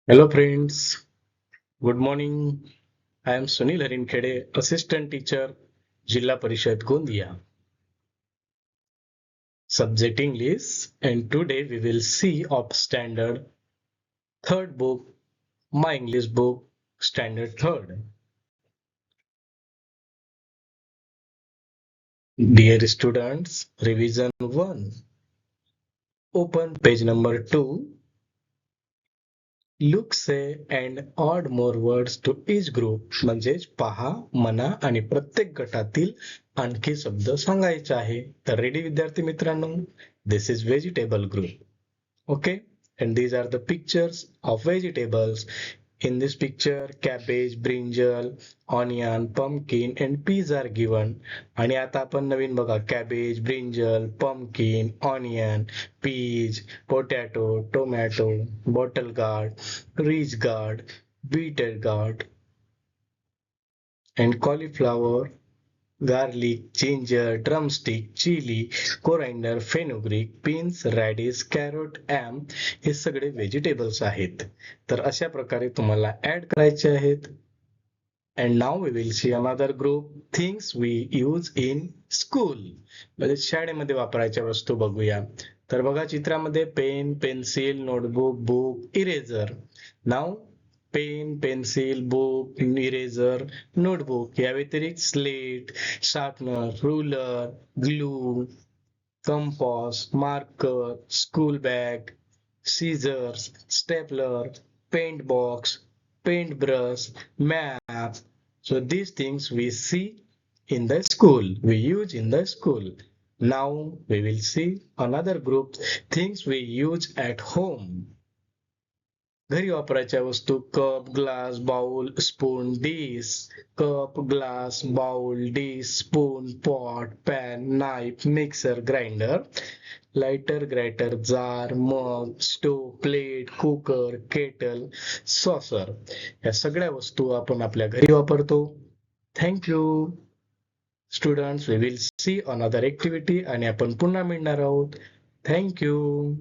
Hello friends, good morning. I am Sunil Harinkhede, Assistant Teacher, Jilla Parishad Gondia. Subject English, and today we will see of Standard Third book, My English book, Standard Third. Dear students, Revision 1. Open page number 2. Look, say and add more words to each group. म्हणजेच पहा, म्हणा आणि प्रत्येक गटातील आणखी शब्द सांगायचे आहे. तर रेडी विद्यार्थी मित्रांनो, this is vegetable group. Okay, and these are the pictures of vegetables. In this picture, cabbage, brinjal, onion, pumpkin and peas are given. आणि आता आपण नवीन बघा, cabbage, brinjal, pumpkin, onion, peas, potato, tomato, bottle gourd, ridge gourd, bitter gourd and cauliflower, garlic, ginger, drumstick, chili, coriander, fenugreek, beans, radish, carrot, yam हे सगळे vegetables आहेत. तर अशा प्रकारे तुम्हाला ऍड करायचे आहेत. And now we will see another group things we use in school, म्हणजे शाळेमध्ये वापरायच्या वस्तू बघूया. तर बघा चित्रामध्ये pen, pencil, notebook, book, eraser. Now pen, pencil, book, eraser, notebook या व्यतिरिक्त slate, sharpener, ruler, glue, compass, marker, school bag, scissors, stapler, paint box, paint brush, map. So these things we see in the school, we use in the school. Now we will see another group, things we use at home. घरी वापरायच्या वस्तू cup, glass, bowl, spoon, dish. Cup, glass, bowl, dish, spoon, pot, pan, knife, mixer, grinder, lighter, grater, jar, mug, stove, plate, cooker, kettle, saucer. या सगळ्या वस्तू आपण आपल्या घरी वापरतो. Thank you students, we will see another activity आणि आपण पुन्हा मिळणार आहोत. थँक्यू.